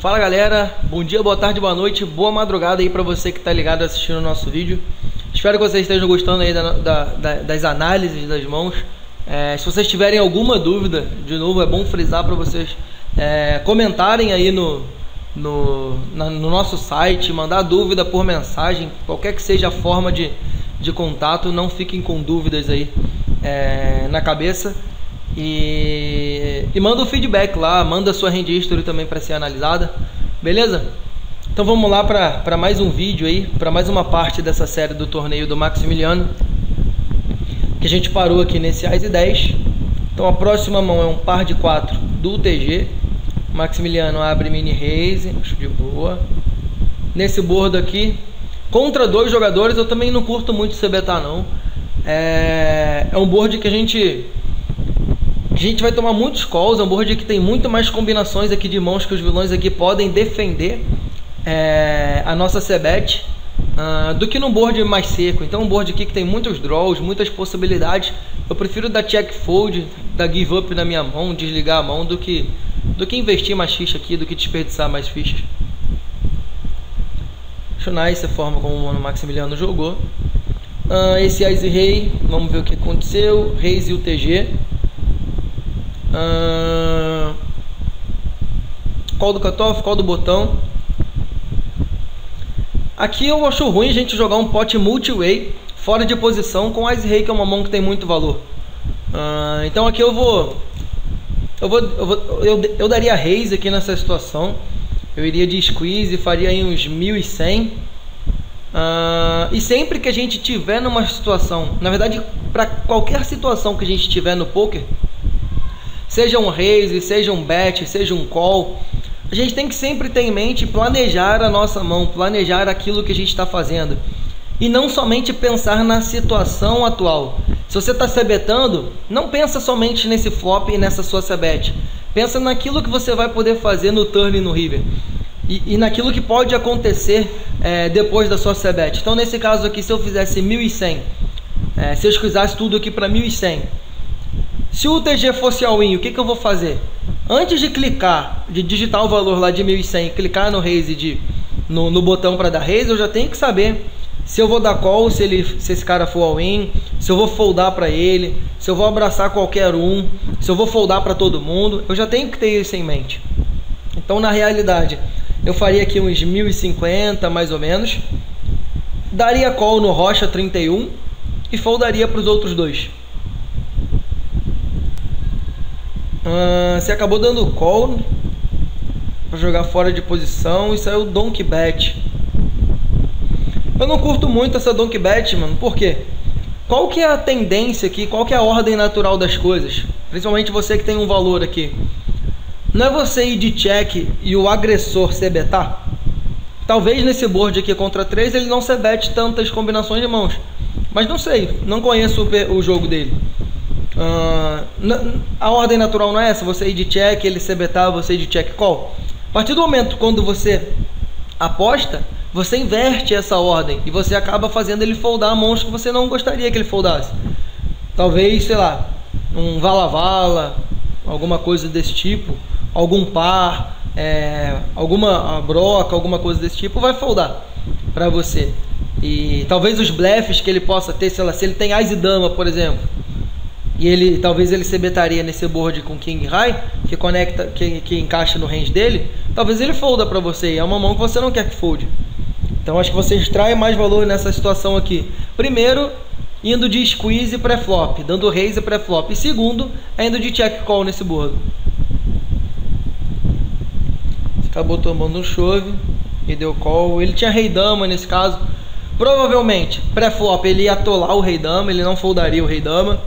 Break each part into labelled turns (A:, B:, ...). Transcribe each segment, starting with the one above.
A: Fala galera, bom dia, boa tarde, boa noite, boa madrugada aí pra você que tá ligado assistindo o nosso vídeo. Espero que vocês estejam gostando aí das análises das mãos. Se vocês tiverem alguma dúvida, de novo é bom frisar para vocês comentarem aí no nosso site, mandar dúvida por mensagem, qualquer que seja a forma de contato, não fiquem com dúvidas aí na cabeça. E manda o feedback lá, manda a sua hand history também para ser analisada, beleza? Então vamos lá para mais um vídeo aí, para mais uma parte dessa série do torneio do Maximiliano, que a gente parou aqui nesse Ás e 10. Então a próxima mão é um par de 4 do UTG. O Maximiliano abre mini raise, acho de boa. Nesse board aqui, contra dois jogadores, eu também não curto muito CBTA não. É um board que a gente vai tomar muitos calls, é um board que tem muito mais combinações aqui de mãos que os vilões aqui podem defender a nossa C-Bet do que num board mais seco. Então um board aqui que tem muitos draws, muitas possibilidades, eu prefiro dar check fold, dar give up na minha mão, desligar a mão, do que investir mais ficha aqui, do que desperdiçar mais fichas. Acho nice a forma como o Maximiliano jogou. Esse Ás e Rei, vamos ver o que aconteceu. Reis e UTG. Call do cutoff, call do botão. Aqui eu acho ruim a gente jogar um pote multi-way fora de posição com Ás e Rei, que é uma mão que tem muito valor. Então aqui eu daria raise aqui nessa situação. Eu iria de squeeze, faria aí uns 1100. E sempre que a gente tiver numa situação, na verdade para qualquer situação que a gente tiver no poker, seja um raise, seja um bet, seja um call, a gente tem que sempre ter em mente planejar a nossa mão, planejar aquilo que a gente está fazendo, e não somente pensar na situação atual. Se você está C-betando, não pensa somente nesse flop e nessa sua C-bet, pensa naquilo que você vai poder fazer no turn e no river, e naquilo que pode acontecer depois da sua C-bet. Então nesse caso aqui, se eu fizesse 1100, se eu esquisasse tudo aqui para 1100, se o UTG fosse all-in, o que eu vou fazer? Antes de clicar, de digitar o valor lá de 1100, clicar no raise, no botão para dar raise, eu já tenho que saber se eu vou dar call, se esse cara for all-in, se eu vou foldar para ele, se eu vou abraçar qualquer um, se eu vou foldar para todo mundo. Eu já tenho que ter isso em mente. Então na realidade, eu faria aqui uns 1050 mais ou menos, daria call no Rocha 31 e foldaria para os outros dois. Você acabou dando call para jogar fora de posição e saiu Donkey Bet. Eu não curto muito essa Donkey Bet, mano. Por quê? Qual que é a tendência aqui? Qual que é a ordem natural das coisas? Principalmente você que tem um valor aqui. Não é você ir de check e o agressor C-betar? Talvez nesse board aqui contra 3 ele não C-bet tantas combinações de mãos. Mas não sei, não conheço o jogo dele. A ordem natural não é essa? Você ir de check, ele C-betar, você ir de check call. A partir do momento quando você aposta, você inverte essa ordem e você acaba fazendo ele foldar mãos que você não gostaria que ele foldasse. Talvez, sei lá, um vala-vala, alguma coisa desse tipo, algum par, alguma broca, alguma coisa desse tipo vai foldar para você. E talvez os blefs que ele possa ter, sei lá, se ele tem Ás e Dama, por exemplo, e talvez ele C-betaria nesse board com King High, que conecta, que encaixa no range dele, talvez ele folda para você, e é uma mão que você não quer que folde. Então acho que você extrai mais valor nessa situação aqui. Primeiro, indo de squeeze pré-flop, dando raise pré-flop. E segundo, indo de check call nesse board. Acabou tomando um chove e deu call. Ele tinha rei dama nesse caso. Provavelmente, pré-flop ele ia atolar o rei dama, ele não foldaria o rei dama.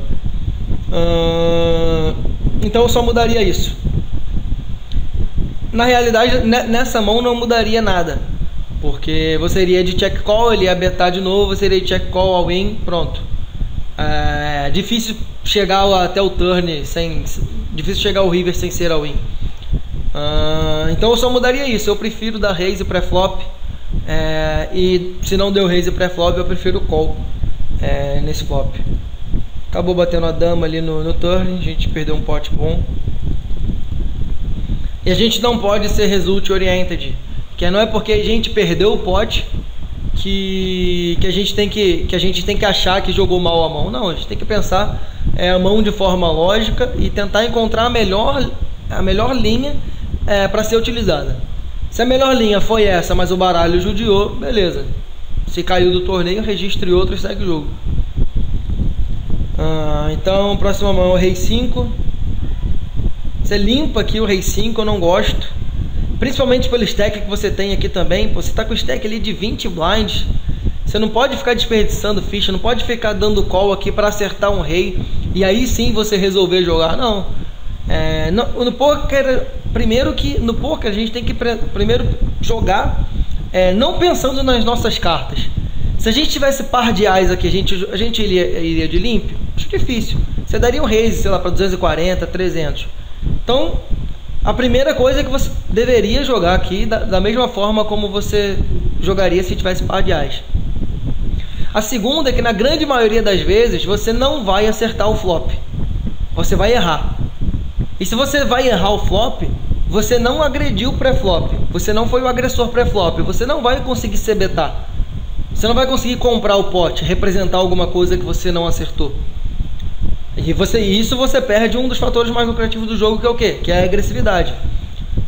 A: Então eu só mudaria isso. Na realidade, nessa mão não mudaria nada, porque você iria de check call, ele ia betar de novo, você iria de check call, all-in, pronto. É difícil chegar até o turn difícil chegar ao river sem ser all-in. Então eu só mudaria isso. Eu prefiro dar raise pré-flop, e se não deu raise pré-flop, eu prefiro call nesse flop. Acabou batendo a dama ali no turn, a gente perdeu um pote bom. E a gente não pode ser result oriented, que não é porque a gente perdeu o pote que a gente tem que achar que jogou mal a mão. Não, a gente tem que pensar a mão de forma lógica e tentar encontrar a melhor linha para ser utilizada. Se a melhor linha foi essa, mas o baralho judiou, beleza. Se caiu do torneio, registre outro e segue o jogo. Então, próxima mão é o rei 5. Você limpa aqui o rei 5, eu não gosto. Principalmente pelo stack que você tem aqui também. Você está com o stack ali de 20 blinds. Você não pode ficar desperdiçando ficha, não pode ficar dando call aqui para acertar um rei e aí sim você resolver jogar. Não. No poker, no poker a gente tem que primeiro jogar não pensando nas nossas cartas. Se a gente tivesse par de ais aqui, a gente iria de limp? Acho difícil. Você daria um raise, sei lá, para 240, 300. Então, a primeira coisa é que você deveria jogar aqui da mesma forma como você jogaria se tivesse par de ais. A segunda é que na grande maioria das vezes você não vai acertar o flop. Você vai errar. E se você vai errar o flop, você não agrediu o pré-flop. Você não foi o agressor pré-flop. Você não vai conseguir CBtar. Você não vai conseguir comprar o pote, representar alguma coisa que você não acertou. E isso você perde um dos fatores mais lucrativos do jogo, que é o quê? Que é a agressividade.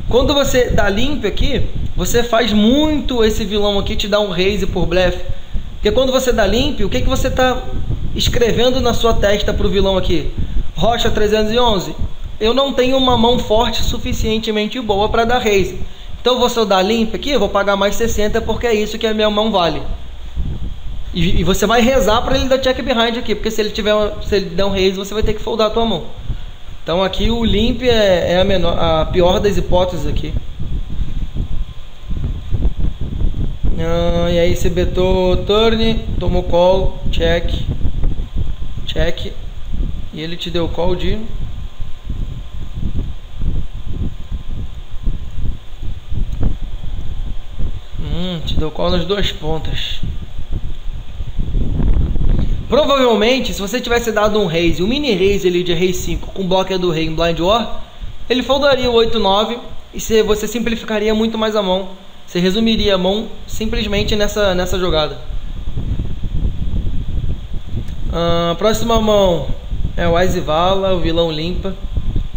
A: Quando você dá limp aqui, você faz muito esse vilão aqui te dar um raise por blefe. Porque quando você dá limp, o que você está escrevendo na sua testa para o vilão aqui? Rocha 311. Eu não tenho uma mão forte suficientemente boa para dar raise. Então, se eu dar limp aqui, eu vou pagar mais 60 porque é isso que a minha mão vale. E você vai rezar para ele dar check behind aqui, porque se ele der um raise, você vai ter que foldar a tua mão. Então aqui o limp é a pior das hipóteses aqui. E aí você betou turn, tomou call, check, e ele te deu call de... te deu call nas duas pontas. Provavelmente, se você tivesse dado um raise, um mini raise ali de rei 5 com blocker do rei em blind war, ele foldaria o 8-9 e você simplificaria muito mais a mão. Você resumiria a mão simplesmente nessa jogada. Próxima mão é o Ice Vala, o vilão limpa.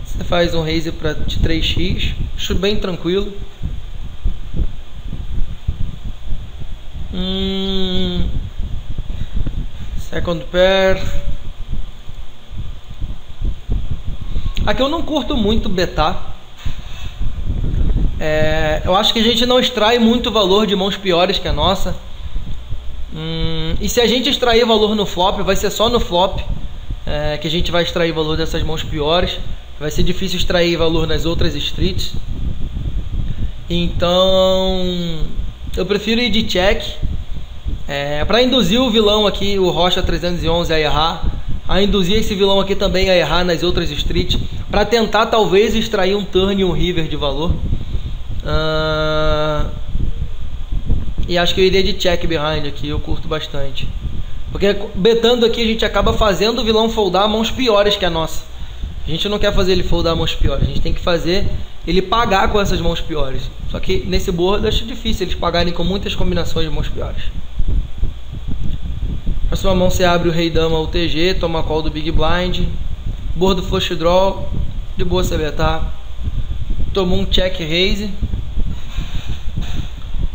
A: Você faz um raise de 3x, acho bem tranquilo. Second pair. Aqui eu não curto muito betar. Eu acho que a gente não extrai muito valor de mãos piores que a nossa. E se a gente extrair valor no flop, vai ser só no flop que a gente vai extrair valor dessas mãos piores. Vai ser difícil extrair valor nas outras streets. Então eu prefiro ir de check. Para induzir o vilão aqui, o Rocha 311 a errar, a induzir esse vilão aqui também a errar nas outras streets, para tentar talvez extrair um turn e um river de valor. E acho que eu iria de check behind aqui, eu curto bastante. Porque betando aqui a gente acaba fazendo o vilão foldar mãos piores que a nossa. A gente não quer fazer ele foldar mãos piores, a gente tem que fazer ele pagar com essas mãos piores. Só que nesse board eu acho difícil eles pagarem com muitas combinações de mãos piores. Próxima mão você abre o rei dama UTG, toma call do big blind, board do flush draw, de boa você betar. Tomou um check raise.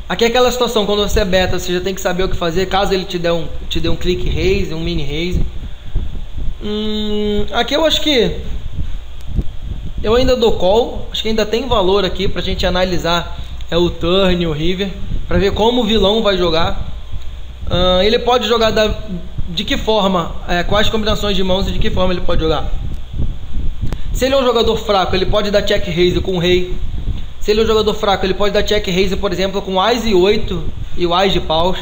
A: Aqui é aquela situação, quando você beta, você já tem que saber o que fazer, caso ele te dê um click raise, um mini raise. Aqui eu acho que eu ainda dou call, acho que ainda tem valor aqui pra gente analisar o turn e o river, pra ver como o vilão vai jogar. Ele pode jogar de que forma, quais combinações de mãos e de que forma ele pode jogar. Se ele é um jogador fraco, ele pode dar check raise com o rei. Se ele é um jogador fraco, ele pode dar check raise, por exemplo, com Ás e 8 e o Ás de paus.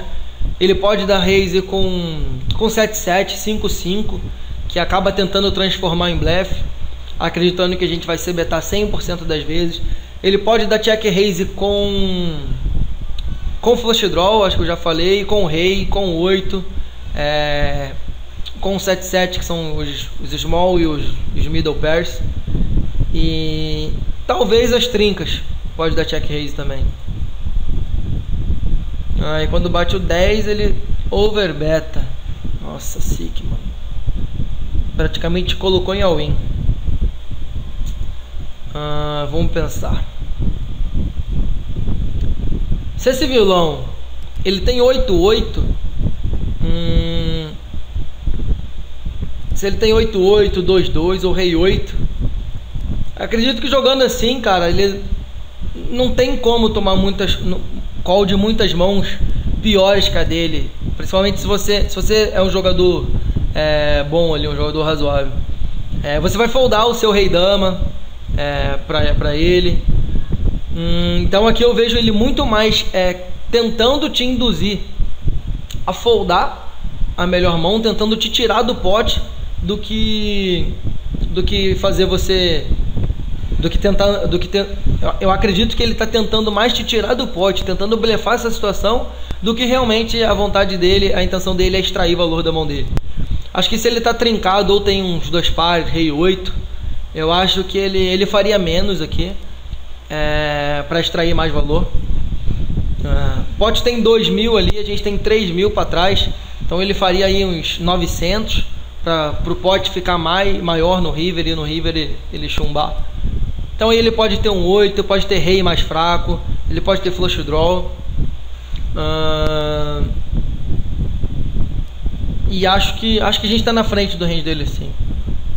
A: Ele pode dar raise com 7-7, 5-5, que acaba tentando transformar em blefe, acreditando que a gente vai ser betar 100% das vezes. Ele pode dar check raise com flush draw, acho que eu já falei, com rei, com 8, com 7-7, que são os small e os middle pairs. E Talvez as trincas. Pode dar check raise também. Aí quando bate o 10 ele overbeta. Nossa, sick, mano. Praticamente colocou em all-in. Vamos pensar. Se esse vilão ele tem 8-8, se ele tem 8-8, 2-2 ou rei 8, acredito que jogando assim, cara, ele não tem como tomar call de muitas mãos piores que a dele. Principalmente se você é um jogador bom ali, um jogador razoável. Você vai foldar o seu rei dama pra ele. Então aqui eu vejo ele muito mais tentando te induzir a foldar a melhor mão, tentando te tirar do pote do que fazer você, eu acredito que ele está tentando mais te tirar do pote, tentando blefar essa situação, do que realmente a vontade dele, a intenção dele é extrair valor da mão dele. Acho que se ele está trincado ou tem uns 2 pares, rei 8, eu acho que ele faria menos aqui para extrair mais valor. Pote tem 2.000 ali, a gente tem 3.000 para trás, então ele faria aí uns 900 para o pote ficar maior no river, e no river ele chumbar. Então ele pode ter um 8, pode ter rei mais fraco, ele pode ter flush draw. E acho que a gente está na frente do range dele, sim.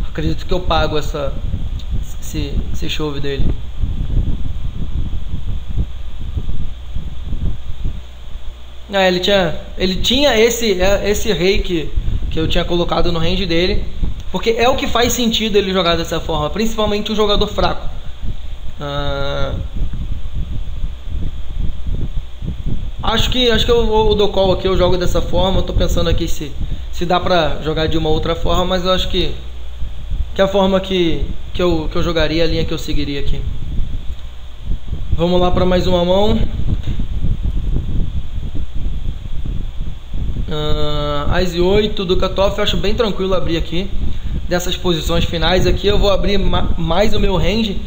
A: Acredito que eu pago esse shove dele. Ele tinha esse rei que eu tinha colocado no range dele, porque é o que faz sentido ele jogar dessa forma, principalmente um jogador fraco. Acho que eu dou call aqui, eu jogo dessa forma. Eu tô pensando aqui se dá pra jogar de uma outra forma, mas eu acho que a forma que eu jogaria, a linha que eu seguiria aqui. Vamos lá para mais uma mão. As 8 do cutoff, eu acho bem tranquilo abrir aqui. Dessas posições finais aqui eu vou abrir mais o meu range,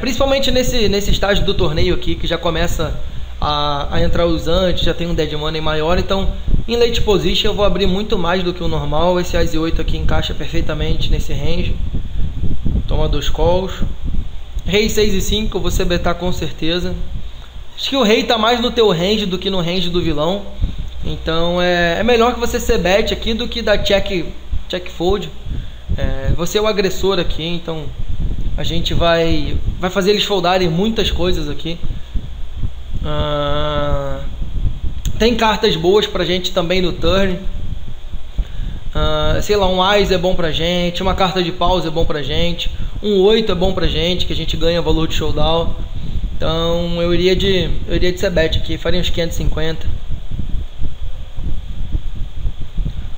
A: principalmente nesse estágio do torneio aqui, que já começa a entrar os antes, já tem um dead money maior. Então em late position eu vou abrir muito mais do que o normal. Esse As 8 aqui encaixa perfeitamente nesse range. Toma 2 calls. Rei 6 e 5 você betar com certeza. Acho que o rei tá mais no teu range do que no range do vilão. Então é melhor que você se bet aqui do que dar check fold. Você é o agressor aqui, então a gente vai fazer eles foldarem muitas coisas aqui. Tem cartas boas pra gente também no turn. Sei lá, um Ás é bom pra gente, uma carta de paus é bom pra gente, um 8 é bom pra gente, que a gente ganha valor de showdown. Então eu iria de c-bet aqui, faria uns 550.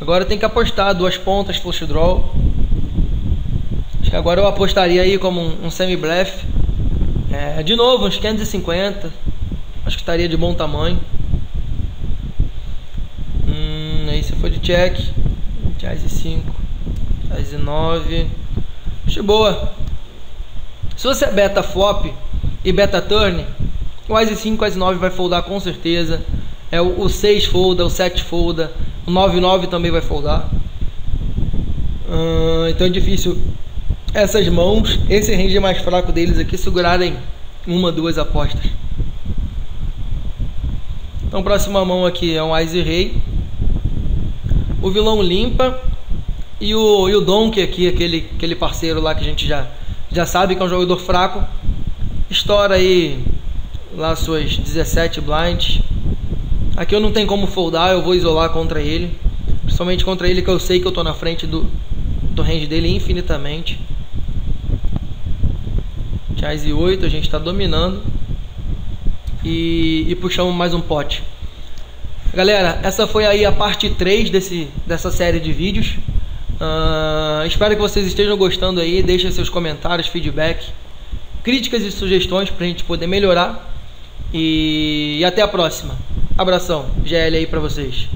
A: Agora tem que apostar 2 pontas, flush draw. Acho que agora eu apostaria aí como um semi-bluff. De novo, uns 550. Acho que estaria de bom tamanho. Aí se for de check, As 5, As 9. Acho boa. Se você é beta flop e beta turn, o As 5, As 9 vai foldar com certeza. O 6 folda, o 7 folda, o 9-9 também vai foldar. Então é difícil essas mãos, esse range mais fraco deles aqui, segurarem 1, 2 apostas. Então próxima mão aqui é um Ás e rei. O vilão limpa. E o Donkey aqui, aquele parceiro lá que a gente já sabe que é um jogador fraco, estoura aí lá suas 17 blinds. Aqui eu não tenho como foldar, eu vou isolar contra ele. Principalmente contra ele, que eu sei que eu tô na frente do range dele infinitamente. As 8, a gente tá dominando. E puxamos mais um pote. Galera, essa foi aí a parte 3 dessa série de vídeos. Espero que vocês estejam gostando aí. Deixem seus comentários, feedback, críticas e sugestões pra gente poder melhorar. E até a próxima. Abração, GL aí pra vocês.